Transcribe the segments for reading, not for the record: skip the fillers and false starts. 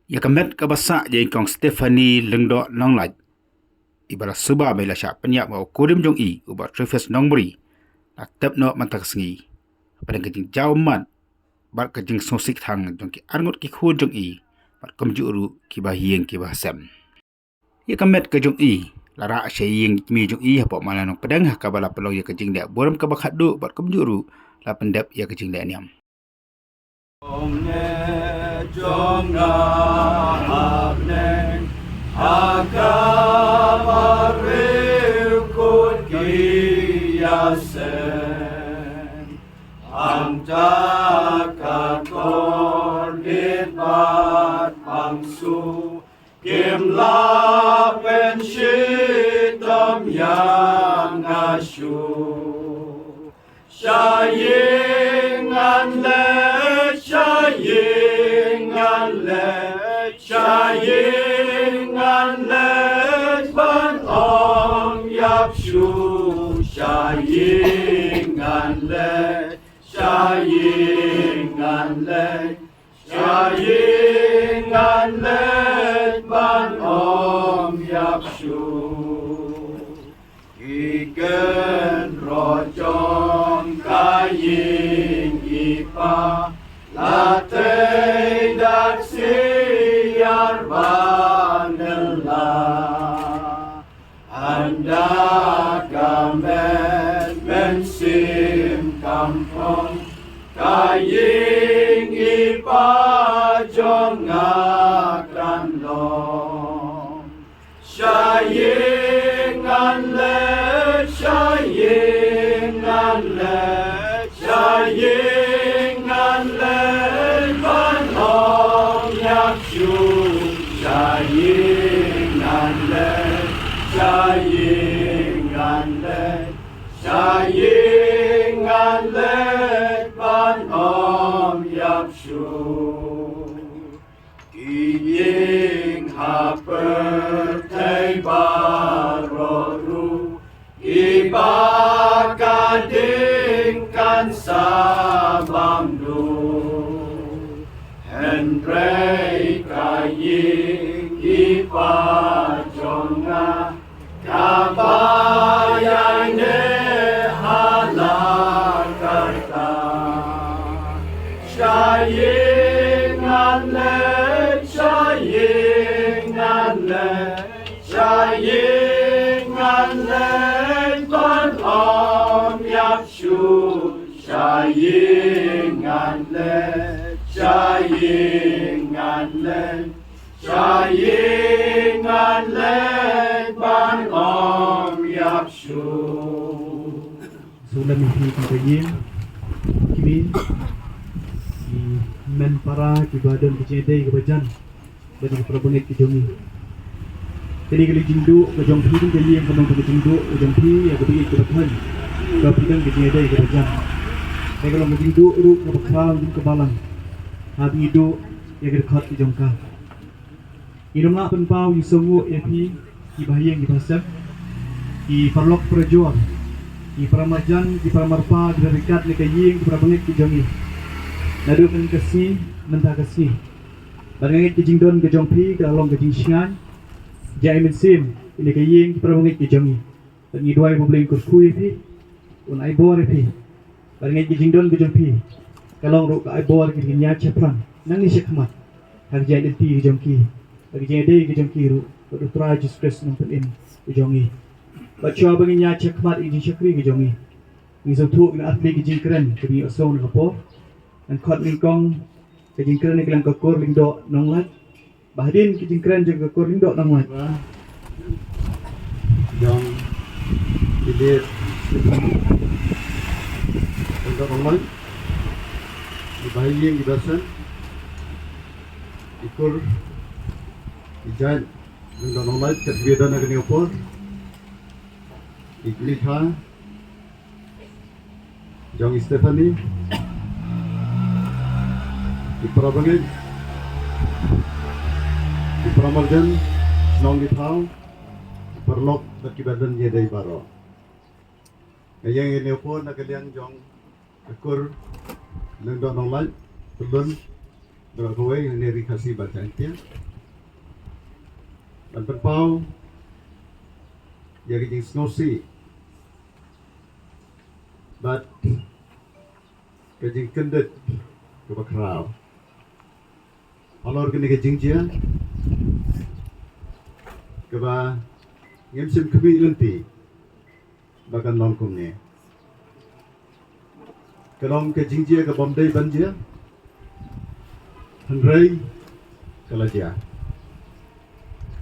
Ya kamet kabasa je kong Stephanie Lengdo Nonglaj. Ibara suba bela sya penyak mau kurim jong i uba Travis Nongbri. La tep no mantak sengi. Pada kejing jauh mat. Bar kejing sosik thang jong ki arngut ki khun jong i. Bar kumjuru ki bahieng ki bahasem. Ya kamet ke jong i. Lara syaying mi jong i hapok malanong pedang kabala pelong ya kejing dek boram kabak hadu bar kumjuru. La pendep ya kejing dek niam. Kimla penshitam yang ashu Shaying and let ban om yapshu Shaying and let ban om yapshu Igen rojong kaying ipa Latay dak siyar banela Anda kamet bensim kampong Kaying ipa jong akan long Shaying and let ban om yapshu Shaying and let ban om yapshu Iying haper tay baroru Ibakading kan sabamdu Hendrei kaying ipajonga Kabayane halakarta Shaying and let ban om yapshu Shaying and let ban om yapshu Sulam ihi kibagin kimin di men para kibadan kejede kebajan bagi prabangit kejongi jadi kali jindu kejong phi ke yang kanong ke jindu kejong phi ya bagi kebajan kapitan kejede kebajan saya kalau jindu ru kebakhal din kebalang habi do ya gerkhat kejongka irama penpau yusungu epi kibahiyeng kibasam ki parlok prajuang di Paramajan, di Paramarpa, di Rikat, di Kaying, di Parabangit, di Jongi. Nadu kan kasih, mentah kasih. Barangit ke Jingdon, ke Jongpi, ke Along, ke Jingshan. Jai Mensim, di Kaying, di Parabangit, di Jongi. Dan idwai membeli kurkui pi, un aibor pi. Barangit ke Jingdon, ke Jongpi. Kalong ruk ke aibor, ke Ginya Ceprang. Nang ni syakmat. Hari jai denti ke Jongki. Bagi jai dei ke Jongki ruk. Pada Tuhan Yesus Kristus nampak in, ke Jongi. Baca bagi nya cekmat ijin syakri ke jongi. Ni sautuk na atli ke jin keren ke ni osong na kapo. Dan khot lingkong ke jin keren ni kelang kokor lingdo nonglat. Bahdin ke jin keren jeng kokor lingdo nonglat. Yang hidir untuk nonglat. Ibahiyeng ibasan. Ikur ijan untuk nonglat kebiadan akan diopor. Iglitha Jong Stephanie Iparabangit Iparamarjan Nong Githau Iparlok Takibadan Yedai Baro Yang ini pun nak kalian jong akur lengdok nong lai tulun berkawai yang dikasih baca dia dan berpau jadi snosi but kejing kendet ke bakrau alor kene kejing dia ke ba ngemsim kemi lenti bakan longkumnya kelong kejing dia ke bomdai banjia Henry Kalaja.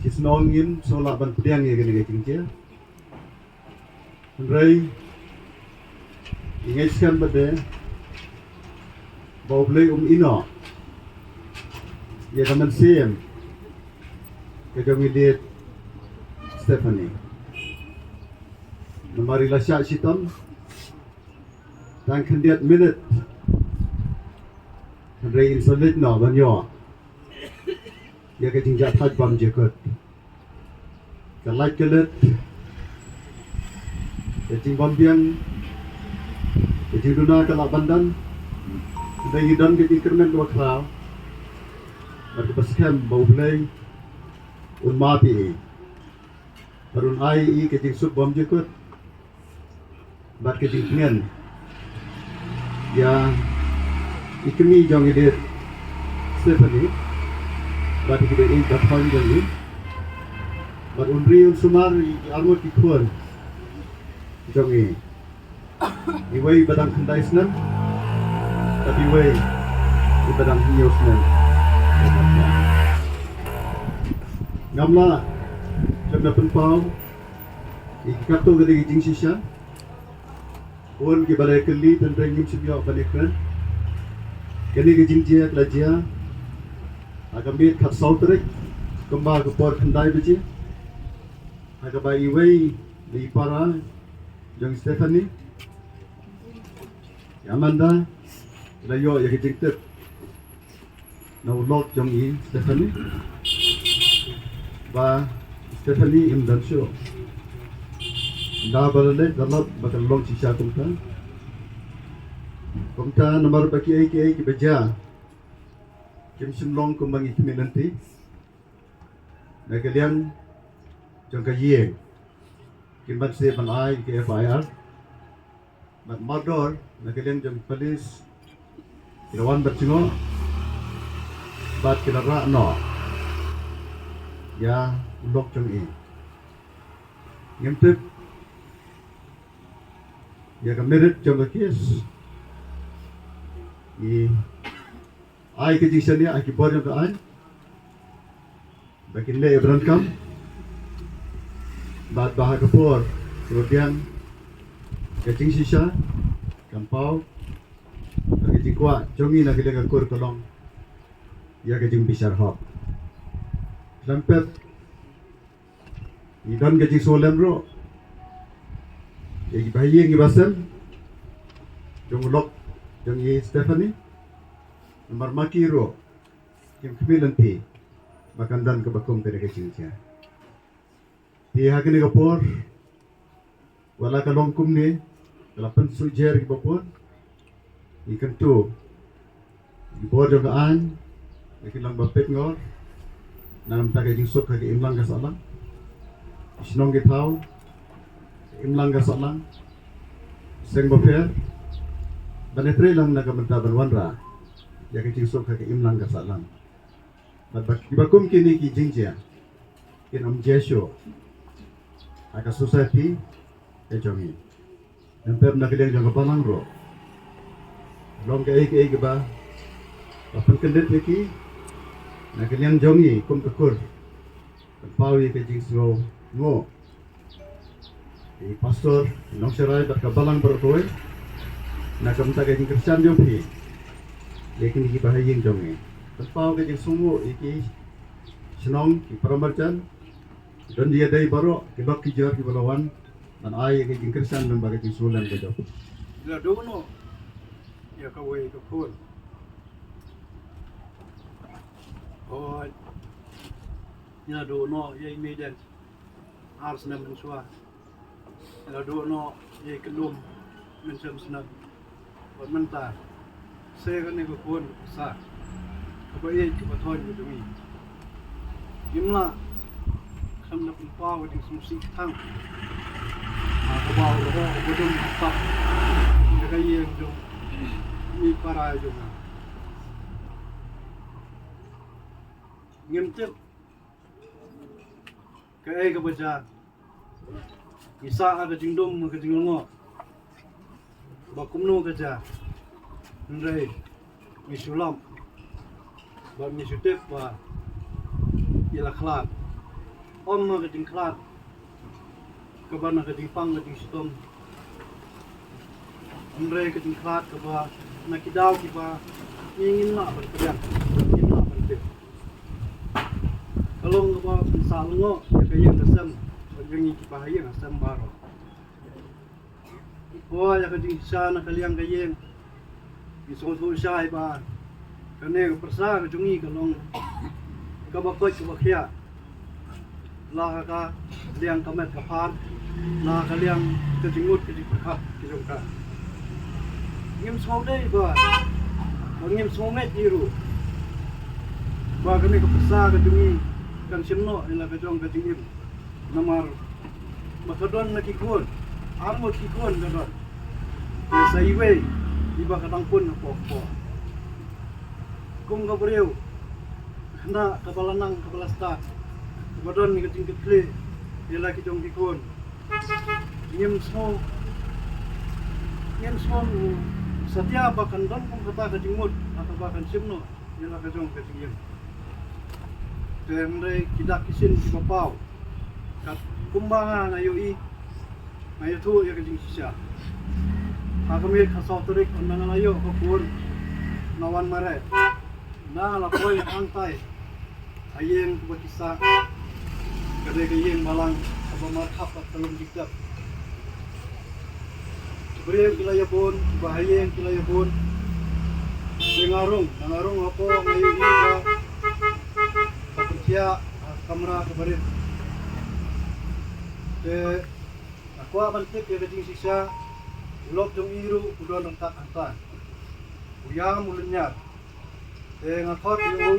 Kisnongin solak ban pediang ya kena kecing dia. Henry ingatkan pada bau beli ino. Ya kaman siem. Kejami lihat Stephanie. Namari lasyak sitam. Dan kendiat minute. Henry insolid no banyo. Ya kecing jathat bam jekut. Kalai kelet. Kecing bam biang. Kecing duna kalak bandan. Dan hidan kecing kermen dua kerau. Berke paskam bau belai. Un mati. Perun ai kecing sup bam jekut. Bat kecing pengen. Ya ikemi jong edit Stephanie bat kita ini dapat jadi bat unri unsumar angot ikon jong iway badang kendai senan tapi iway badang hiyo senan ngamla jom dapat pau ikikato gede jing sisya pun kibalai keli tentang ngim sibyo balikran kini ke jingjia kelajia agak biar kat sautrik kembali ke port kendai biji agak bayi wei di para jong Stephanie Amanda layo ya ke jingtip na ulok jong i Stephanie ba Stephanie imdan show da balale dalap bakal long sisa Kumta nomor bagi ai baja. Kim simlong kumbang itmi nanti. Nagalian jong kajieng. Kim bat se ban ai ke FIR. Bat mardor nagalian jong polis. Kirawan bat singo. Bat kinara no. Ya ulok jong i. Ngimtip. Ya kamirit jong kakis. Ai ke jing sania ai ki bor yang kaan bakin le berankam bat bahar kapor kemudian ke jing sisa kampau ke jing kwa jongi na kile kur kolong ya ke jing bisar hop lampet idan ke jing solam ro ya ki bayi ngi basel jong lok jong ye Stephanie nomor makiro yang kemilanti makan dan kebakum dari kecilnya di hakini kapor wala kalongkum ni kalapan sujer ki bapon ikan tu di bawah jogaan ikilang bapet ngor nanam tagay jing sok kaki imlang ka salang isnong gitaw imlang ka salang seng baper banetre lang nagamantaban wanra ya kecing sok kaki imlang ka salang bakum kini ki jingjia kin am jesho aka society e jongi empem nakileng jong kapalang ro long ka ek ba apan kendet ki nakileng jongi kum kakur pau ye kecing so ngo i pastor nong serai bat kabalang bertoy nakam ta kecing Kristen jong pi lekin ki bahaying jongi pau kecing sungu iki senong ki paramarcan dan dia dari baru kibak kijar ki balawan dan ai ke jingkersan dan bagai sulan bedo La dono ya kawai ka pun. Oh ya dono ya imedan ars na mensua. La dono ya kelum mensam snab. Menta saya kan ni ko pun sa. kebaik kebetulan gitu ni. Gimana? Kami nak pau di sumsi tang. Kebau loh, bodong tak. Mereka yang tu ni para tu. Ngimtip. Kebaik kebaca. Isa ada jingdum ke jinglongo. Bakumno kerja. Nrai misulam. Ba misutip ba ila klat. Om ke jing klat. Kebana ke jing pang ke jing sitom. Nrai ke jing klat ke ba nakidau ki ba ingin nak berperang. Ingin nak berperang. Kalau ke ba salngo ya kaya kesem. Bagi ki bahaya asam baro. Oh, ya kajing sana kaliang kayeng. Isong syai ba. Kane persa kajungi kalong kabakoi kabakhia. La ka liang kamet kapan. La kaliang kajingut kajing perkap kijong ka. Ngim song dei ba. Ngim song met diru. Ba kane ka persa kajungi kan simno ila kajong kajingim. Namar makadon nakikon. Armo kikon kadon. Sa iwe, iba kadang pun apa-apa. Kung kabreu, handa kabalanang kabalasta. Kabadon ni kating ketli, ila kijong kikon. Ngim smo satya bakan don kung kata kajingmut atau bakan simno, ila kajong kajingim. Tendai kidak kisin si bapau. Kat kumbanga ngayo tu ya kajing sisa. Kami kasau terik undangan ayo kapur nawan mare. Na lapoi angtai. Ayeng kubakisa. Kadai kayeng malang apa marhab telung dikap. Beri kilaya pun bahayeng kilaya pun. Dengarung apa ngayo iba. Kapercia kamera kabarit. Aku akan tip ya kajing sisa. Ulok jong iru udon rentak antan. Uyang mulanya. Ngakot yung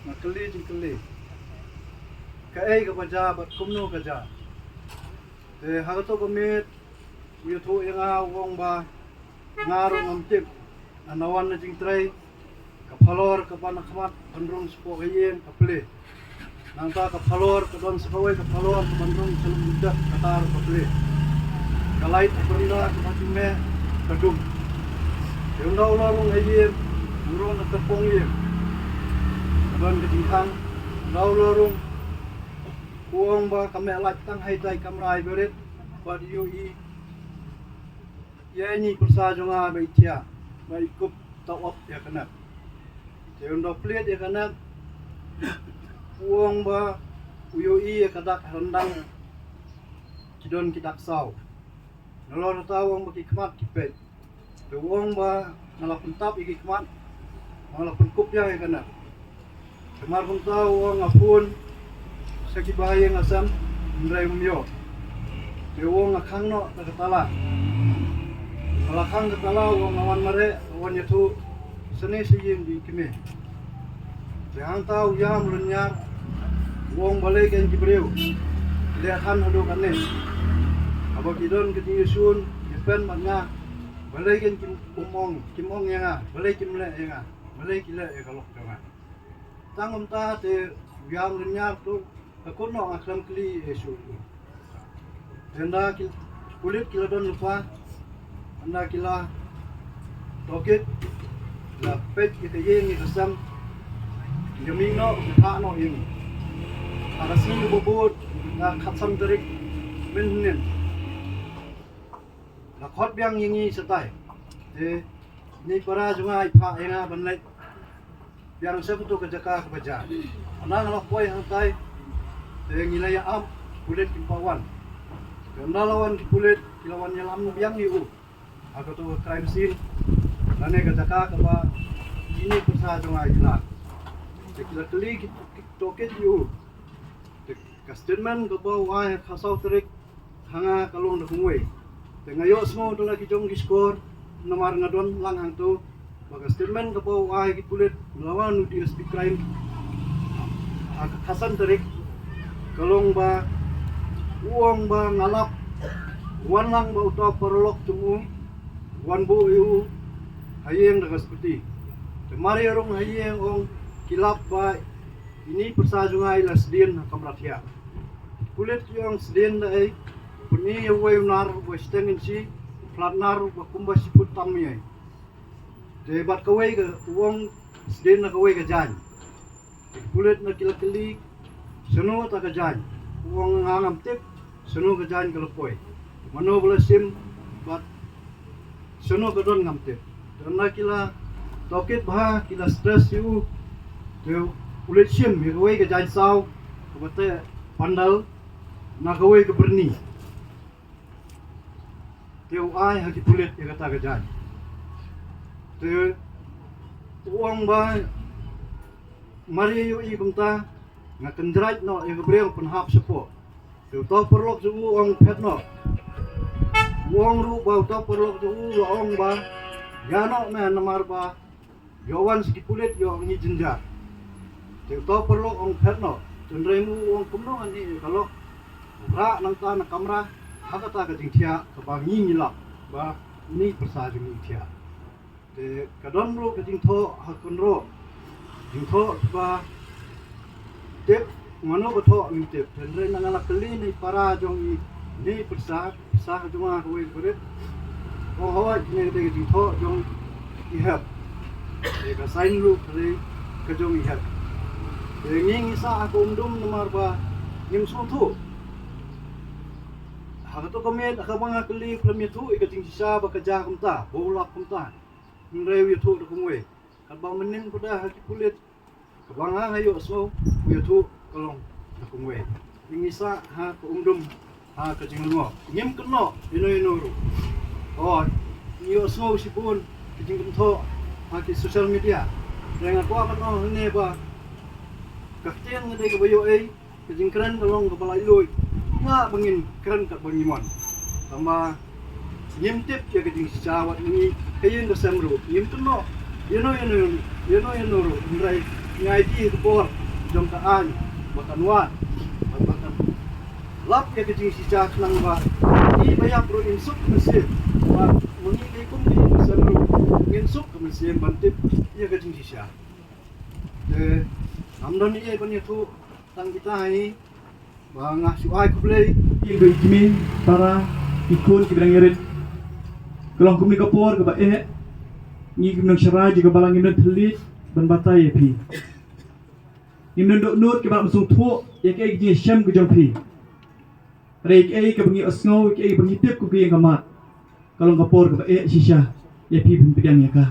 ngakeli jing keli. Kae kabaja bat kumno kaja. Hagato pamit uyuto yang awong ba ngarong amtip anawan na jing tray kapalor kapanakmat pandrong spo kayen kapli. Nangta kapalor kadon sakaway kapalor kapandrong salumudak katar kapli. Kalait benda kemajume kadum. Yung laularong ayir, urong natapong yir. Kadon ketingkang, laularong uang ba kami alat tang haytay kamray berit padiyo yani persajo nga ba itya ba ikup tawap ya kanak. Yung doplet ya kanak uang ba uyo ya kadak rendang kidon kitak saw. Nalor tawang bakikmat kipet. Tuwang ba nalapun tap ikikmat. Nalapun kupya ya kana. Kemar pun tawang apun sakibahayang asam ndray mumyo. Tuwang akang no nakatala. Malakang katala wang awan mare awan yatu seni siyeng di kime. Jangan tahu ya mulanya wang balik yang kibreu. Lihathan hadu kanne. Aba kidon keting yusun yepen matnya balai kan kimong yang balai kimle yang balai kile ya kalau jangan tangom ta te yang lenya tu takut no akram kli esu tenda kulit kila don lupa anda kila toket la pet kita yang kesam gemino ha no ini ada sini bobot na khatsam terik menhen Nakot biang yingi setai. Ni para junga ipa enga banlai. Biang seputu kejaka kebaja. Anang lo koi hantai. Ngilaya am kulit kimpawan. Kendalawan kulit kilawan nyalam biang yu. Aku tu crime scene. Lane kejaka keba ini persa junga ilat. Sekila teli toket yu. Kastenman keba wai khasau terik hanga kalung dengwe. Ngayo semua tu lagi jong diskor nomor ngadon lang hang tu baga statement ka po ay kulit lawan di speak crime Hasan tarik kalong ba uang ba ngalap wan lang ba utaw parolok tungo wan bo yu hayeng daga seperti kemari orang hayeng ong kilap ba ini persajungai la sedien kamratia kulit yang sedien da ai puni way nar western si flat nar ba kumba siput tamye de bat kawai ka uang sedien na kawai ka jan kulit na kilakili seno ta ka jan uang ngangam tip seno ka jan ka lepoy mano bala sim bat seno ka don ngam tip dan na kila tokit bah kila stress yu de kulit sim ya kawai ka jan saw kabate pandal na kawai ka berni teu ai haki kulit ya kata ka jan te uang ba mari yu i kumta nga kendrait no e gabriel penhap sepo tu to perlok su ong pet no wong ru ba to perlok su ong ba yano me namar ba yowan ski kulit yo ni jenja tu to perlok ong pet no cendremu ong kumno ani kalau ra nang ta na kamera hakata ka jingthia ka ba ngi ngilak ba ni persa jing thia te kadon ru ka jingtho hakon ro jingtho ba tip mano ko tho mi tip tendre nang ala kali ni para jong ni persa sa juma ko kulit o hawa ni de jingtho jong i hab e ka sain ru kali ka jong i hab te ngi sa ko umdum namar ba nim so thu hakato kami akabanga kali kami thu ikating sisa ba kaja kumta bolak kumta nrewi thu ko ngwe kabang menin ko da haki kulit kabanga hayo so yo thu kalong ko ngwe ingisa ha ko umdum ha ka jinglungo ngim kno ino ru oh yo so sipun kijing tho ha ki social media dengan ko no ne ba kaktian ngade ko bayo ai kijing kran kalong kepala iloi nga bangin kran ka bangimon tamba nyimtip ya kijing sawat ni kayen da samru nyimtuno yeno ru ndrai ngai di ko jong ka an bakanwa bakan lap ya kijing sisa nang ba i baya pro insuk mesin ba muni ni kum di samru insuk mesin bantip ya kijing sisa de amdon ni e bani tu tang kita hai bangah suai ku play Ibu Jimmy para ikun kibidang irit kelong kumni kapor ke ba ngi kimnang syara juga balang ngimnan telit ban batai pi ngimnan dok nut ke ba musung thu ya ke ji syam ke jong pi rek ke bangi asngau ke bangi tip ku ke kamat kalong kapor ke ba shisha ya pi bin pidang ya ka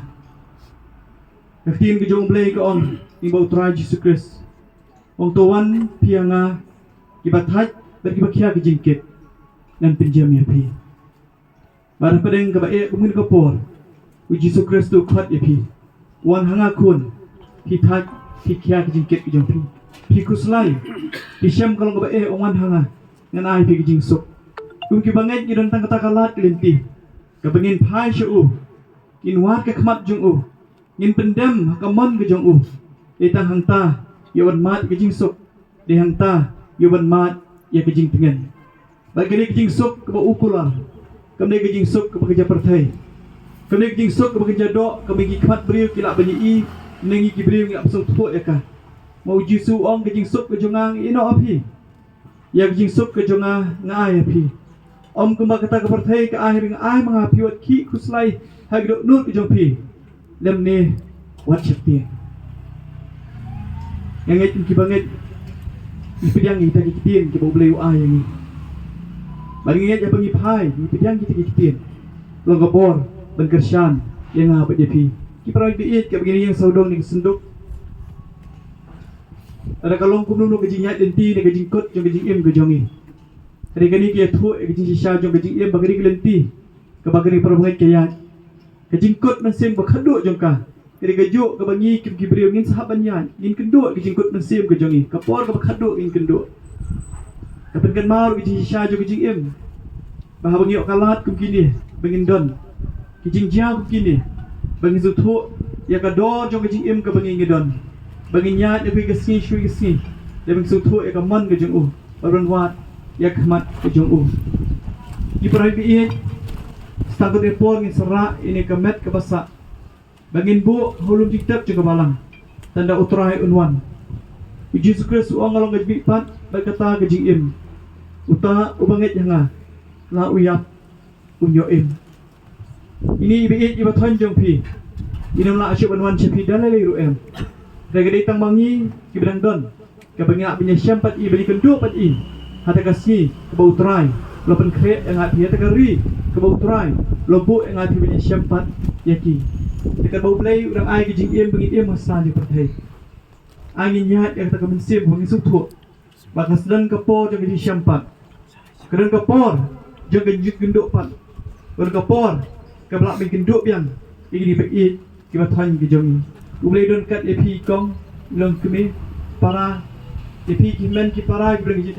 Kaktin ke jong blay ke on imbau trai Jesus Christ wong tuan pianga kibatat bagi bakia ke jingkit dan pinjam ya pi barang pedeng ke ba kumin kapor Jesus Christ tu khat ya pi wan hanga kun hitat hikia ke jingkit ke jong pi kuslai pi syam kalong ke ba wan hanga ngan ai pi ke jingsuk kum ki banget ki dan tang kata kalat kelinti ke bengin pai shu kin wat ke khmat jong u ngin pendam hakamon ke jong u etang hangta yawan mat ke jingsuk de hangta yawan mat ya ke jing tengen bagi ke jingsuk ke ba ukular kami ke jingsuk ke bekerja partai kami ke jingsuk ke bekerja dok kami gi khmat beriu kilak banyi i nengi ki beriu ngak pasung thuk ya ka mau jisu ong ke jingsuk ke jongang ino api ya ke jingsuk ke jonga ngai api om kumba kata ke partai ke akhir ngai mangapi wat ki kuslai hagdo nur ke jong pi lem ne wat chapti yang itu ki banget ipidang kita kitin ke boleh ai yang bagi ingat ya bangi pai ipidang kita kitin long kapor ben kersyan yang apa dia pi ki pra biit ke begini yang saudong ni senduk ada kalong kumnu ke jinyat denti ke jingkot jong ke jingim ke jongi hari kani ke thu ke jing sisa jong ke jingim bagari ke lenti ke bagari perbangai ke yat ke jingkot mesin bakhadu jong ka kiri kejuk ke bangi kim kibriu ngin sahabat nyan ngin kenduk ke jingkut mesim ke jongi kapor ke bakhadu ngin kenduk kapan kan mau ke sisa jong ke jingim bah bangi kalat kum kini bangin don ki jingjia kum kini bangin zu thu ya ka do jong jing im ka bangi ngidon bangi nya de bi gesni shui gesni de bang su thu ka man ka jong u baron wat ya khmat ka jong u di perai bi stago de por ngin sera ini ka met ka basa bangin bu hulum diktab juga balang tanda utrai unwan Jesus Christ uang ngalong ka pat berkata ka jing im uta ubanget hanga la uyap unyo im ini biit iba tonjong pi inam la asyuk banwan cepi dalai ru em daga ditang mangi ki bedang don ka bangak punya syampat i beli kenduk pat i hata kasih ke bau trai lopen kre yang hati hata kari ke bau trai lobu yang hati punya syampat yaki dekat bau play urang ai ki jing im bangit im masa di pertai angin nyahat yang tak mensim bangi suktu bakas dan kapor jang ki syampat kedang kapor jang ki genduk pat kedang kapor ka blak bin genduk biang ini biit ki bathan ki jong ulai don kat epi kong long kemi para epi ki men ki para ki bring ji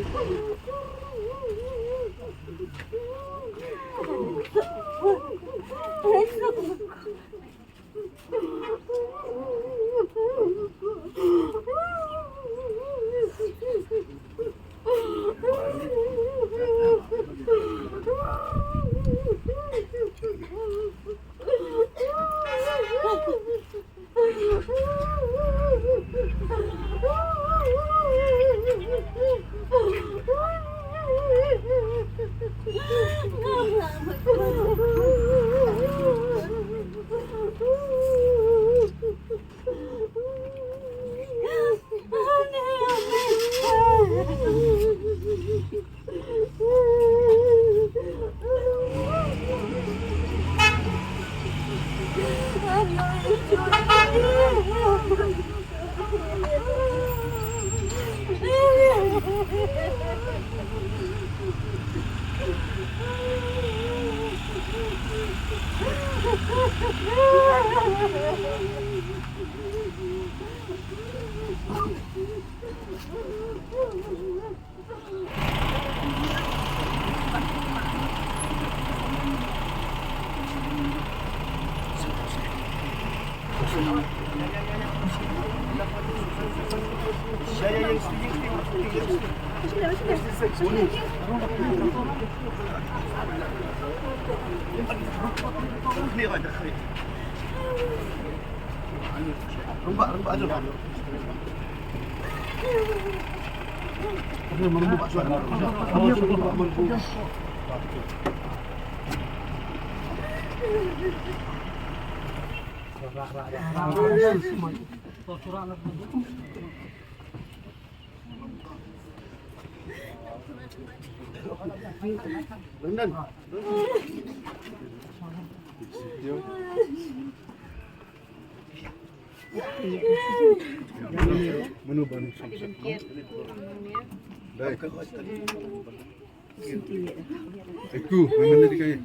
Aku memang tadi kaya.